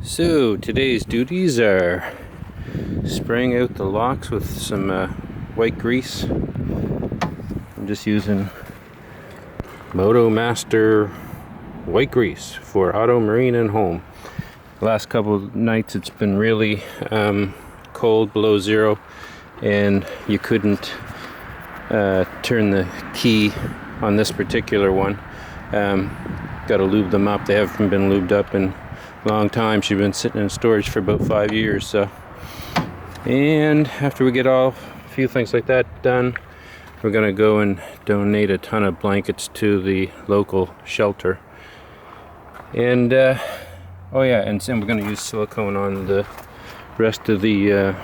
So today's duties are spraying out the locks with some white grease. I'm just using Moto Master white grease for auto, marine, and home. The last couple of nights it's been really cold, below zero, and you couldn't turn the key on this particular one. Got to lube them up. They haven't been lubed up in long time. She's been sitting in storage for about 5 years. So, and after we get a few things like that done, we're gonna go and donate a ton of blankets to the local shelter. And oh yeah, and we're gonna use silicone on the rest of the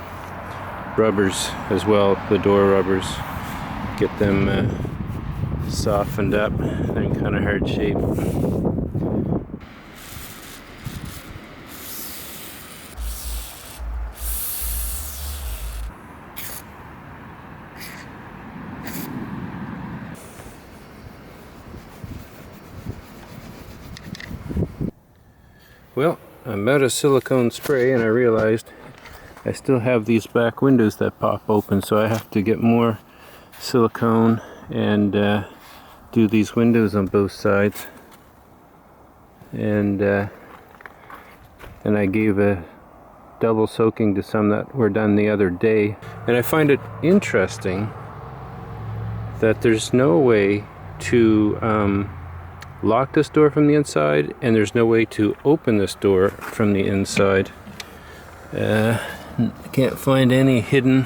rubbers as well, the door rubbers. Get them softened up. They're in kind of hard shape. Well, I'm out of silicone spray and I realized I still have these back windows that pop open, so I have to get more silicone and do these windows on both sides. And I gave a double soaking to some that were done the other day. And I find it interesting that there's no way to lock this door from the inside, and there's no way to open this door from the inside. I can't find any hidden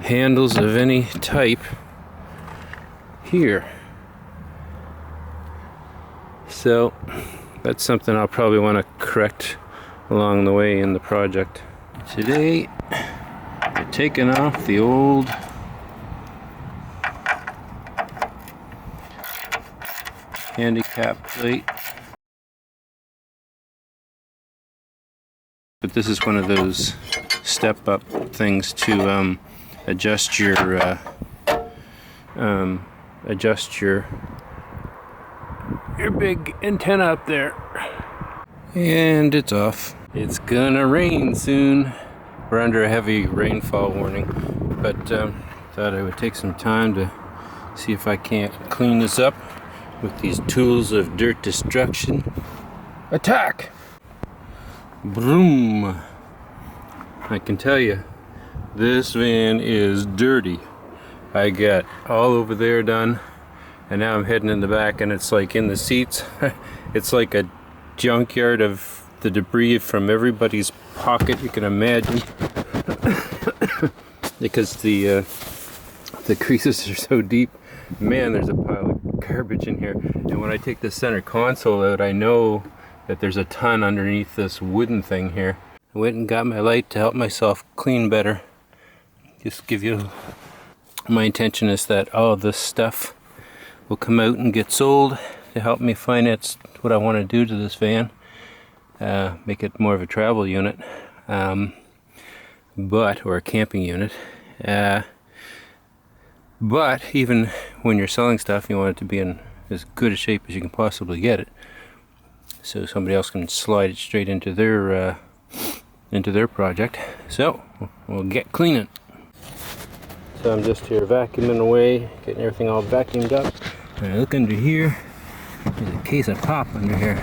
handles of any type here. So that's something I'll probably want to correct along the way in the project. Today we're taking off the old handicap plate, but this is one of those step up things to adjust your big antenna up there. And it's off. It's gonna rain soon. We're under a heavy rainfall warning, but thought I would take some time to see if I can't clean this up with these tools of dirt destruction. Attack! Broom! I can tell you, this van is dirty. I got all over there done, and now I'm heading in the back, and it's like in the seats. It's like a junkyard of the debris from everybody's pocket you can imagine. Because the creases are so deep. Man, there's a pile of garbage in here. And when I take the center console out, I know that there's a ton underneath this wooden thing here. I went and got my light to help myself clean better. Just give you, my intention is that all of this stuff will come out and get sold to help me finance what I want to do to this van. Make it more of a travel unit, or a camping unit. But even when you're selling stuff, you want it to be in as good a shape as you can possibly get it, so somebody else can slide it straight into their project. So we'll get cleaning. So I'm just here vacuuming away, getting everything all vacuumed up. And I look under here. There's a case of pop under here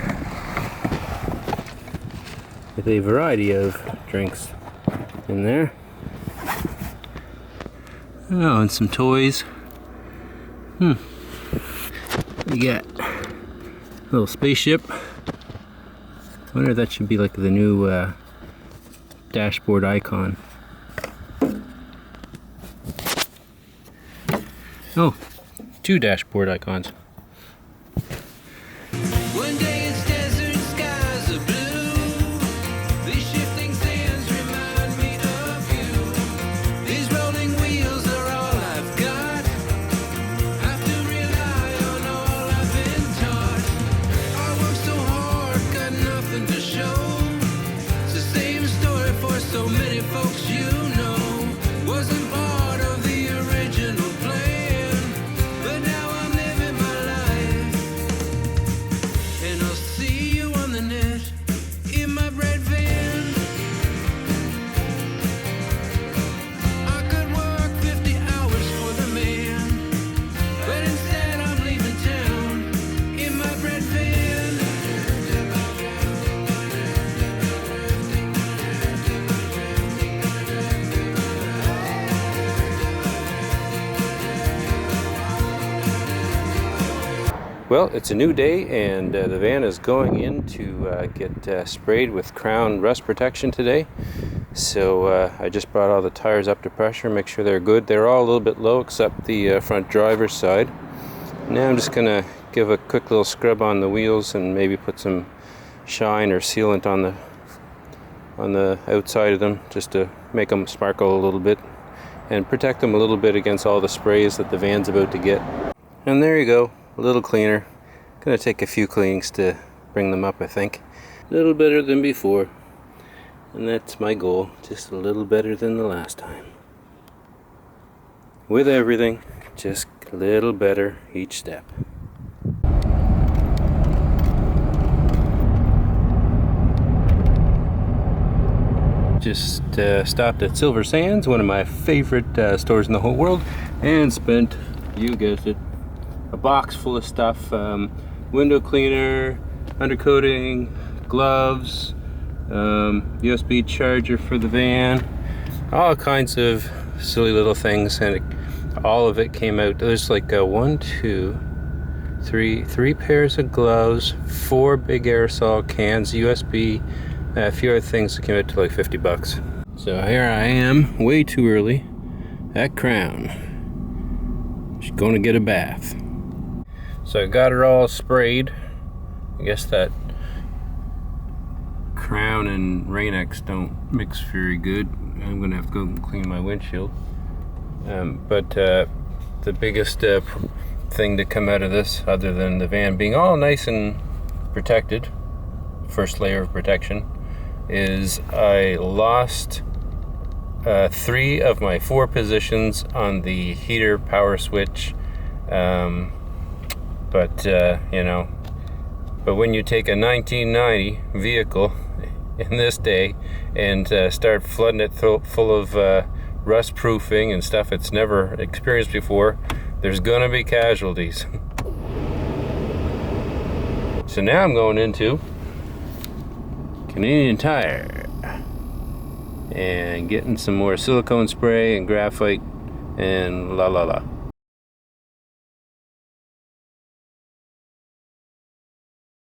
with a variety of drinks in there. Oh, and some toys. You got a little spaceship. I wonder if that should be like the new dashboard icon. Oh, 2 dashboard icons. One day it's desert skies are blue. These shifting sands remind me of you. These rolling wheels are all I've got. Have to rely on all I've been taught. I work so hard, got nothing to show. It's the same story for so many folks you know. Wasn't part of the original plan, but now I'm living my Well, it's a new day, and the van is going in to get sprayed with Crown rust protection today. So I just brought all the tires up to pressure, make sure they're good. They're all a little bit low except the front driver's side. Now I'm just going to give a quick little scrub on the wheels and maybe put some shine or sealant on the outside of them just to make them sparkle a little bit and protect them a little bit against all the sprays that the van's about to get. And there you go, a little cleaner. Gonna take a few cleanings to bring them up, I think. A little better than before, and that's my goal, just a little better than the last time. With everything, just a little better each step. Just stopped at Silver Sands, one of my favorite stores in the whole world, and spent, you guessed it, a box full of stuff. Window cleaner, undercoating, gloves, USB charger for the van, all kinds of silly little things, and all of it came out. There's like three pairs of gloves, 4 big aerosol cans, USB, a few other things that came out to like $50. So here I am, way too early, at Crown. She's going to get a bath. So I got her all sprayed. I guess that Crown and Rain-X don't mix very good. I'm gonna have to go and clean my windshield. But the biggest thing to come out of this, other than the van being all nice and protected, first layer of protection, is I lost 3 of my 4 positions on the heater power switch. But when you take a 1990 vehicle in this day and start flooding it full of rust proofing and stuff it's never experienced before, there's gonna be casualties. So now I'm going into Canadian Tire and getting some more silicone spray and graphite and la la la.